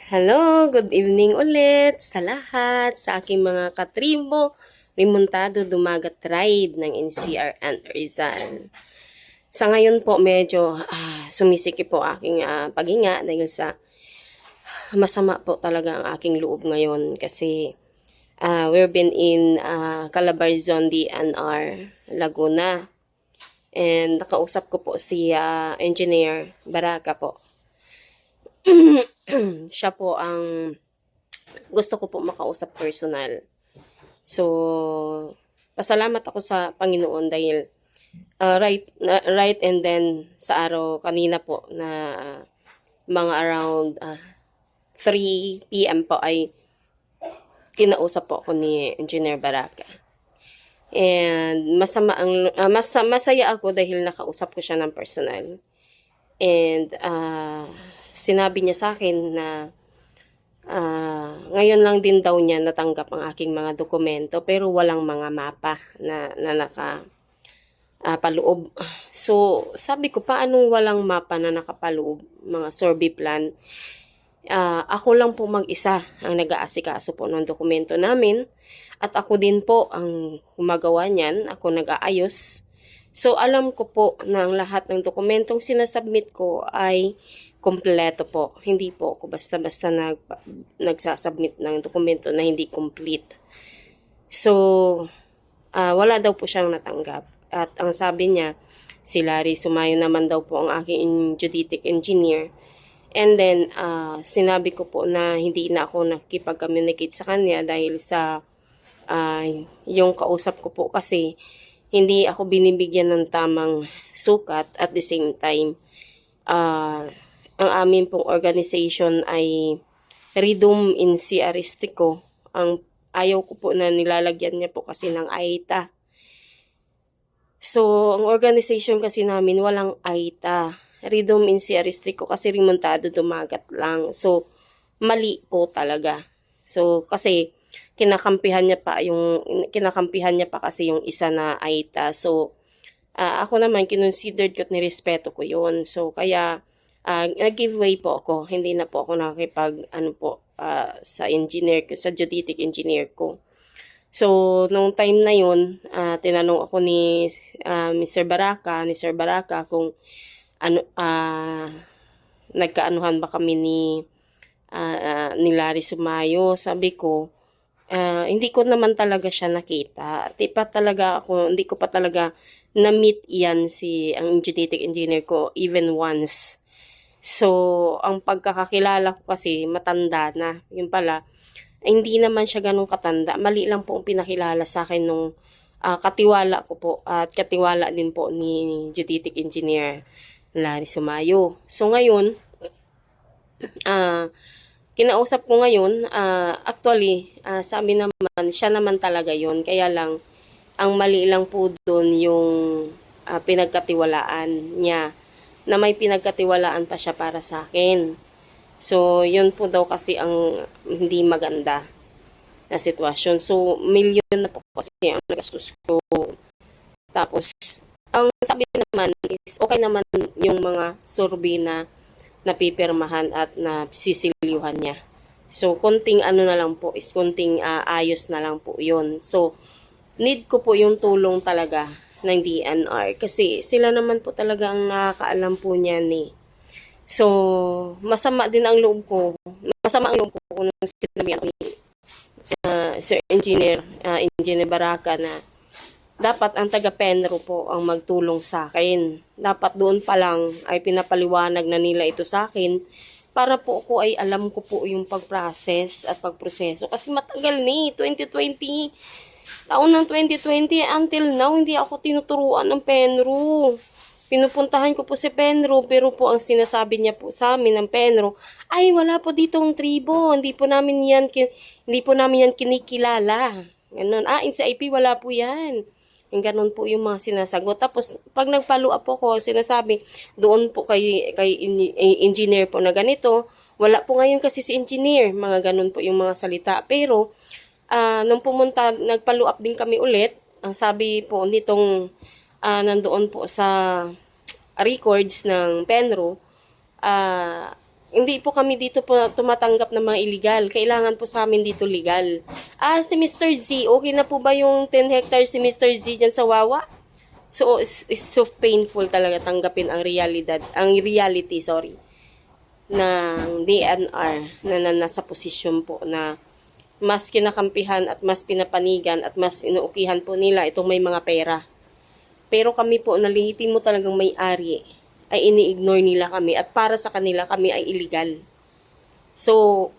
Hello, good evening ulit sa lahat, sa aking mga katribo, Remontado Dumagat Tribe ng NCR and Rizal. Sa ngayon po medyo sumisikip po aking paghinga dahil sa masama po talaga ang aking loob ngayon kasi we've been in Calabarzon, DNR, Laguna. And nakausap ko po si Engineer Baraka po. Siya po ang gusto ko po makausap personal. So, pasalamat ako sa Panginoon dahil right and then sa araw kanina po na mga around 3 p.m. po ay kinausap po ako ni Engineer Baraka. And masaya ako dahil nakausap ko siya ng personal. And sinabi niya sa akin na ngayon lang din daw niya natanggap ang aking mga dokumento pero walang mga mapa na nakapaloob. So, sabi ko, paano walang mapa na nakapaloob, mga survey plan? Ako lang po mag-isa ang nag-aasikaso po ng dokumento namin at ako din po ang gumagawa niyan, ako nag-aayos. So, alam ko po na ang lahat ng dokumentong sinasubmit ko ay kompleto po. Hindi po ako basta-basta nagsasubmit ng dokumento na hindi complete. So, wala daw po siyang natanggap. At ang sabi niya, si Larry Sumayo naman daw po ang aking geodetic engineer. And then, sinabi ko po na hindi na ako nakipag-communicate sa kanya dahil sa yung kausap ko po kasi hindi ako binibigyan ng tamang sukat at the same time. Ang amin pong organization ay Redum in Aristico. Ang ayaw ko po na nilalagyan niya po kasi ng AITA. So, ang organization kasi namin walang AITA. Redum in Aristico kasi Remontado Dumagat lang. So, mali po talaga. So, kasi kinakampihan niya pa kasi yung isa na AITA. So, ako naman kinonsidered ko at nirespeto ko yun. So, kaya nag-giveaway po ako. Hindi na po ako nakakipag sa engineer ko, sa geodetic engineer ko. So, nung time na yun, tinanong ako ni Sir Baraka kung nagkaanuhan ba kami ni Larry Sumayo. Sabi ko, hindi ko naman talaga siya nakita. Hindi ko pa talaga na-meet yan ang genetic engineer ko even once. So, ang pagkakakilala ko kasi matanda na. Yun pala, hindi naman siya ganun katanda. Mali lang po ang pinakilala sa akin nung katiwala ko po at katiwala din po ni geodetic engineer Larry Sumayo. So, ngayon, kinausap ko ngayon, actually, sabi naman, siya naman talaga yun. Kaya lang, ang mali lang po doon yung pinagkatiwalaan niya, na may pinagkatiwalaan pa siya para sa akin. So, yun po daw kasi ang hindi maganda na sitwasyon. So, milyon na po kasi ang nagastos ko. Tapos, ang sabi naman is, okay naman yung mga survey na napipirmahan at nasisiliuhan niya. So, konting na lang po is konting ayos na lang po yun. So, need ko po yung tulong talaga ng DNR kasi sila naman po talaga ang nakakaalam po niyan eh. So, masama ang loob ko kung sinabi ni Sir Engineer Baraka na dapat ang taga-Penro po ang magtulong sa akin. Dapat doon pa lang ay pinapaliwanag na nila ito sa akin para po ako ay alam ko po yung pag-process at pagproseso. Kasi matagal ni 2020, taon ng 2020 until now, hindi ako tinuturuan ng Penro. Pinupuntahan ko po si Penro pero po ang sinasabi niya po sa amin ng Penro ay wala po ditong tribo. Hindi po namin yan kinikilala. Ganun. In sa IP wala po yan. Yung ganun po yung mga sinasagot. Tapos, pag nag-follow up ako, sinasabi, doon po kay engineer po na ganito, wala po ngayon kasi si engineer. Mga ganun po yung mga salita. Pero, nung nag-follow up din kami ulit, ang sabi po nitong nandoon po sa records ng Penro, hindi po kami dito po tumatanggap ng mga illegal. Kailangan po sa amin dito legal. Si Mr. Z, okay na po ba yung 10 hectares ni Mr. Z dyan sa Wawa? So, it's so painful talaga tanggapin ang reality, ng DNR na nasa posisyon po na mas kinakampihan at mas pinapanigan at mas inuukihan po nila itong may mga pera. Pero kami po, na mo talagang may-ari, ay ini-ignore nila kami at para sa kanila kami ay illegal. So,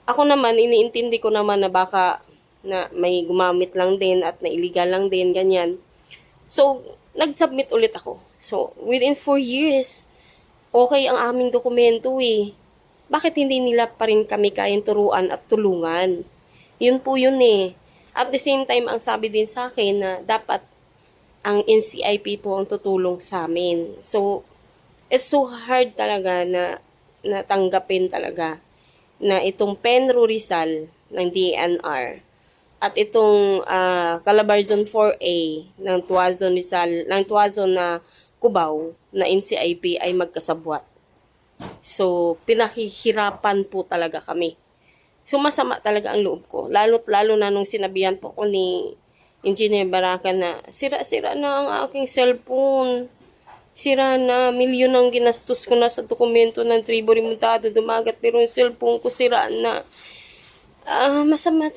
ako naman, iniintindi ko naman na baka na may gumamit lang din at na illegal lang din, ganyan. So, nag-submit ulit ako. So, within 4 years, okay ang aming dokumento eh. Bakit hindi nila pa rin kami kayang turuan at tulungan? Yun po yun eh. At the same time, ang sabi din sa akin na dapat ang NCIP po ang tutulong sa amin. So, it's so hard talaga na natanggapin talaga na itong Penro Rizal ng DNR at itong Calabarzon 4A ng Tuazon Rizal, ng Tuazon na Cubao na NCIP ay magkasabwat. So, pinahihirapan po talaga kami. So, masama talaga ang loob ko. Lalo na nung sinabihan po ko ni Engineer Baraka na sira-sira na ang aking cellphone. Sira na, milyon ang ginastos ko na sa dokumento ng tribo remontado dumagat pero yung cellphone ko sira na. Masama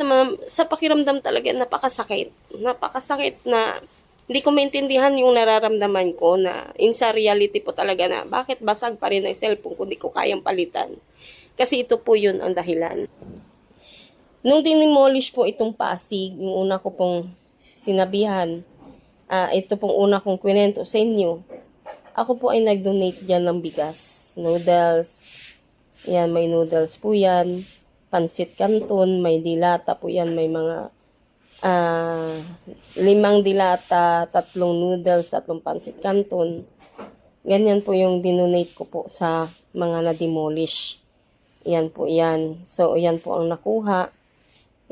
sa pakiramdam talaga, napakasakit. Napakasakit na hindi ko maintindihan yung nararamdaman ko na sa reality po talaga na bakit basag pa rin ang cellphone ko, hindi ko kayang palitan. Kasi ito po yun ang dahilan. Nung dinimolish po itong Pasig, yung una ko pong sinabihan, ito pong una kong kwento sa inyo, ako po ay nag-donate dyan ng bigas, noodles, yan, may noodles po yan, pansit canton, may dilata po yan, may mga 5 dilata, 3 noodles, 3 pansit canton. Ganyan po yung dinonate ko po sa mga na-demolish. Yan po yan. So, yan po ang nakuha.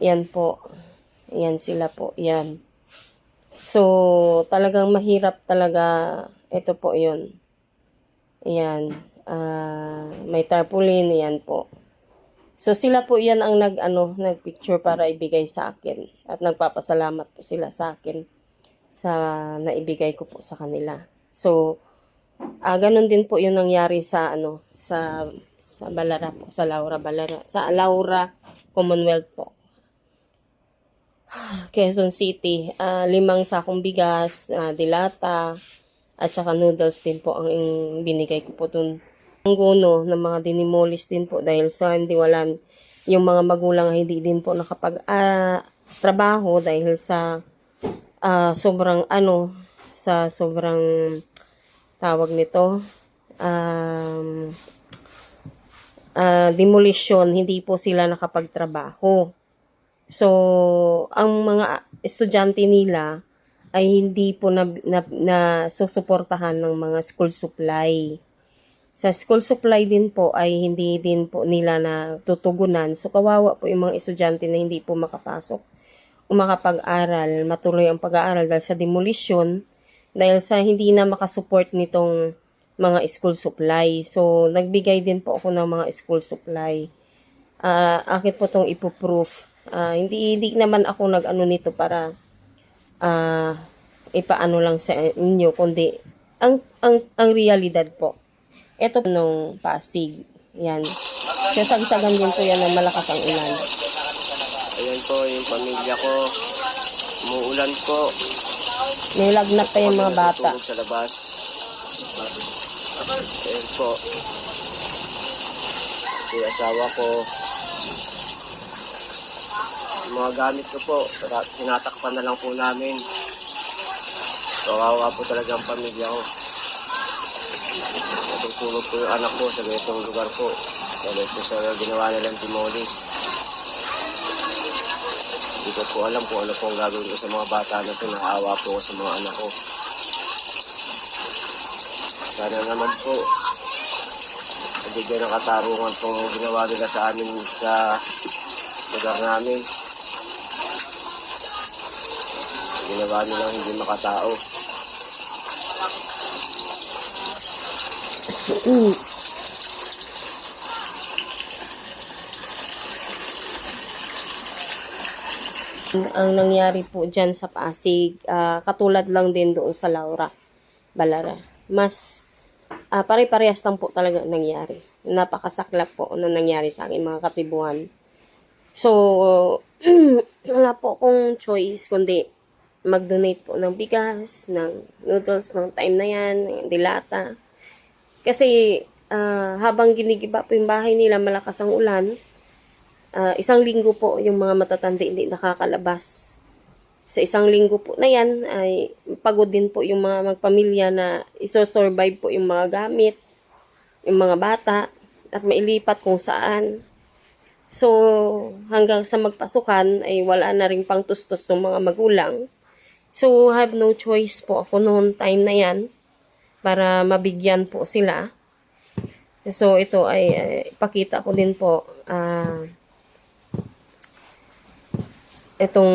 Yan po. Yan sila po. Yan. So, talagang mahirap talaga. Ito po yun. Yan. May tarpaulin. Yan po. So, sila po yan ang nagpicture para ibigay sa akin. At nagpapasalamat po sila sa akin sa naibigay ko po sa kanila. So, ganun din po yung nangyari sa Balara po, sa Laura Commonwealth po. Quezon City, 5 sakong bigas, dilata, at saka noodles din po ang binigay ko po dun. Ang gono ng mga dinimolish din po dahil sa hindi wala yung mga magulang hindi din po nakapag-trabaho dahil sa sobrang tawag nito, demolition, hindi po sila nakapagtrabaho. So, ang mga estudyante nila ay hindi po na susuportahan ng mga school supply. Sa school supply din po ay hindi din po nila na tutugunan. So, kawawa po yung mga estudyante na hindi po makapasok o makapag-aral, matuloy ang pag-aaral dahil sa demolition, dahil sa hindi na makasupport nitong mga school supply. So, nagbigay din po ako ng mga school supply. Akin po itong ipoproof. Hindi naman ako nito para ipaano lang sa inyo, kundi ang realidad po. Ito nung Pasig. Yan. Sasagsagan din po yan ng malakas ang ulan. Ayan po yung pamilya ko. Umuulan po. May lagnat pa yung mga bata. Sa labas. Ayan po. Yung asawa ko. Yung mga gamit ko po, sinatakpan na lang po namin. Kawawa po talaga ang pamilya ko. Natutulog po yung anak ko sa ganitong lugar po. Dahil po sa ginawa nilang demolish. Hindi ko po alam kung ano po ang gagawin ko sa mga bata na ito. Naawa po ko sa mga anak ko. Sana naman po nabigyan ng katarungan itong ginawa nila sa amin sa lugar namin. Ginawa nilang hindi makatao. Ang nangyari po dyan sa Pasig, katulad lang din doon sa Laura Balara. Mas pare-parehas lang po talaga ang nangyari. Napakasaklap po na nangyari sa akin mga katibuhan. So, wala po akong choice kundi mag-donate po ng bigas, ng noodles ng time na yan, ng dilata. Kasi habang ginigiba po yung bahay nila, malakas ang ulan, isang linggo po yung mga matatanda hindi nakakalabas. Sa isang linggo po na yan, ay pagod din po yung mga magpamilya na iso-survive po yung mga gamit, yung mga bata, at mailipat kung saan. So, hanggang sa magpasukan, ay wala na rin pang tustos ng mga magulang. So, have no choice po ako noon time na yan para mabigyan po sila. So, ito ay ipakita ko din po itong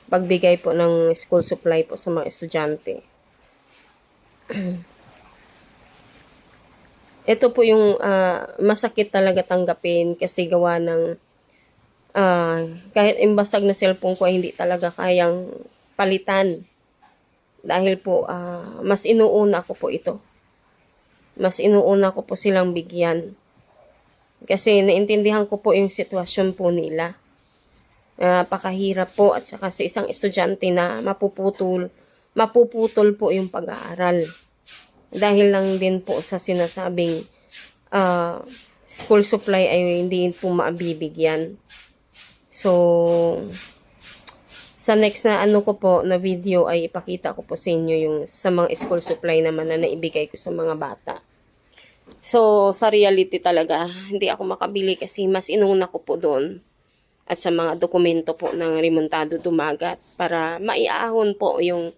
pagbigay po ng school supply po sa mga estudyante. Ito po yung masakit talaga tanggapin kasi gawa ng kahit imbasag na cellphone ko ay hindi talaga kayang palitan. Dahil po mas inuuna ko po ito. Mas inuuna ko po silang bigyan. Kasi naintindihan ko po yung sitwasyon po nila. Napakahirap po at saka sa isang estudyante na mapuputol po yung pag-aaral. Dahil lang din po sa sinasabing school supply ay hindi po maabibigyan. So, sa next na ko po na video ay ipakita ko po sa inyo yung sa mga school supply naman na naibigay ko sa mga bata. So, sa reality talaga, hindi ako makabili kasi mas inuna ko po doon at sa mga dokumento po ng Remontado Dumagat para maiahon po yung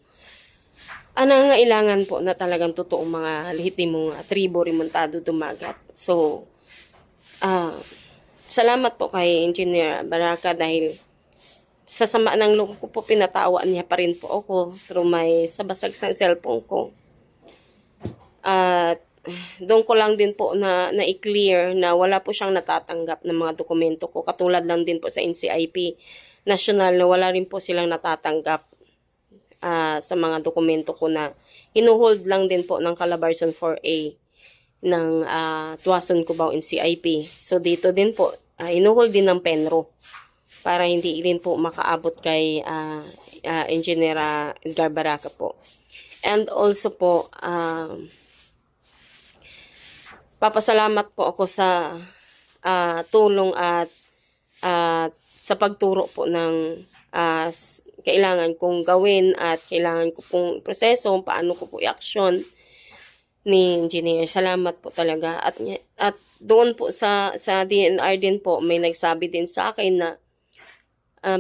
nangangailangan po na talagang totoong mga lehitimong tribo Remontado Dumagat. So, salamat po kay Engineer Baraka dahil sa sama ng loob ko po pinatawaan niya pa rin po ako through sa basag sa cellphone ko. At doon ko lang din po na i-clear na wala po siyang natatanggap ng mga dokumento ko. Katulad lang din po sa NCIP National na wala rin po silang natatanggap sa mga dokumento ko na hinuhold lang din po ng Calabarzon 4A ng Tuason Cubao NCIP. So dito din po, hinuhold din ng Penro para hindi rin po makaabot kay Engineer Edgar Baraka po. And also po, papasalamat po ako sa tulong at sa pagturo po ng kailangan kong gawin at kailangan ko pong proseso, paano ko po i-action ni Engineer. Salamat po talaga. At doon po sa DNR din po, may nagsabi din sa akin na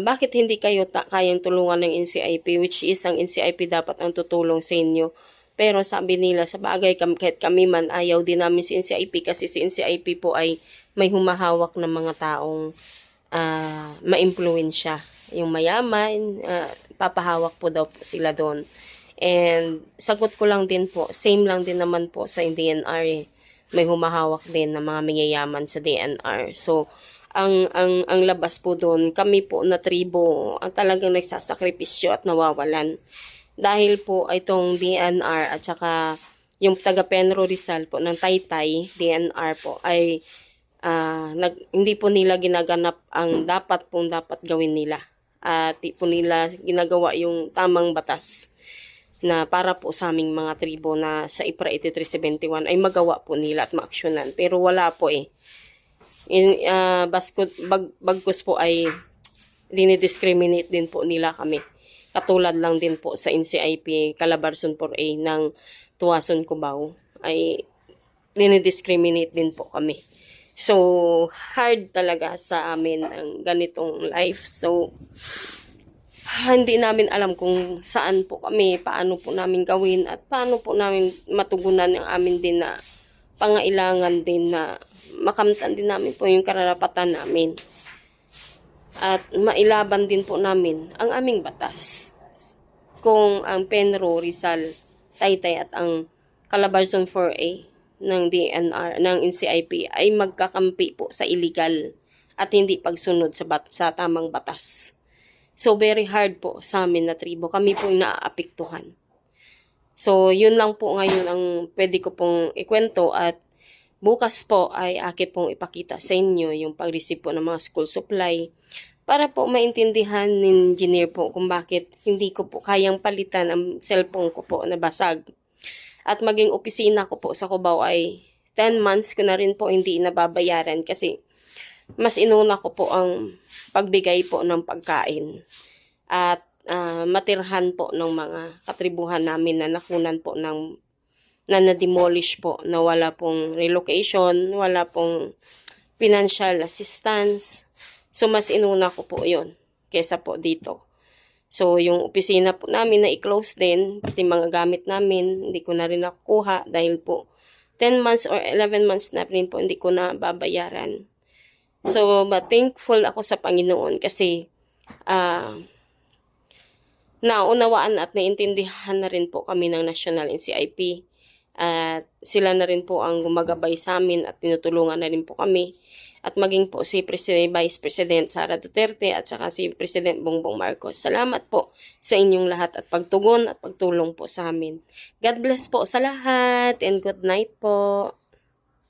bakit hindi kayo kayang tulungan ng NCIP, which is ang NCIP dapat ang tutulong sa inyo. Pero sabi nila, sa bagay, kahit kami man, ayaw din namin si NCIP kasi si NCIP po ay may humahawak ng mga taong ma-impluwensya. Yung mayaman, papahawak po daw po sila doon. And sagot ko lang din po, same lang din naman po sa DNR. May humahawak din ng mga manyayaman sa DNR. So, ang labas po doon, kami po na tribo ang talagang nagsasakripisyo at nawawalan. Dahil po itong DNR at saka yung taga Penro Rizal po ng Taytay, DNR po ay hindi po nila ginaganap ang dapat gawin nila. At po nila ginagawa yung tamang batas na para po sa aming mga tribo na sa IPRA 8371 ay magawa po nila at maaksyonan. Pero wala po eh. Bagkus po ay dinidiscriminate din po nila kami. Katulad lang din po sa NCIP Calabarzon 4A ng Tuason Cubao ay dinidiscriminate din po kami. So, hard talaga sa amin ang ganitong life. So, hindi namin alam kung saan po kami, paano po namin gawin at paano po namin matugunan ang amin din na pangailangan din na makamtan din namin po yung karapatan namin. At mailaban din po namin ang aming batas. Kung ang Penro, Rizal, Taytay at ang Calabarzon 4A ng DNR, ng NCIP ay magkakampi po sa illegal at hindi pagsunod sa tamang batas. So, very hard po sa amin na tribo. Kami po yung naaapektuhan. So, yun lang po ngayon ang pwede ko pong ikwento at bukas po ay akin pong ipakita sa inyo yung pag-receive po ng mga school supply para po maintindihan ni engineer po kung bakit hindi ko po kayang palitan ang cellphone ko po na basag. At maging opisina ko po sa Cubao ay 10 months ko na rin po hindi nababayaran kasi mas inuna ko po ang pagbigay po ng pagkain at matirhan po ng mga katribuhan namin na nakunan po ng na na-demolish po na wala pong relocation, wala pong financial assistance. So, mas inuna ko po yun kesa po dito. So, yung opisina po namin na i-close din, pati mga gamit namin, hindi ko na rin nakukuha dahil po 10 months or 11 months na rin po hindi ko na babayaran. So, but thankful ako sa Panginoon kasi naunawaan at naintindihan na rin po kami ng National NCIP. At sila na rin po ang gumagabay sa amin at tinutulungan na rin po kami. At maging po si Vice President Sara Duterte at saka si President Bongbong Marcos. Salamat po sa inyong lahat at pagtugon at pagtulong po sa amin. God bless po sa lahat and good night po.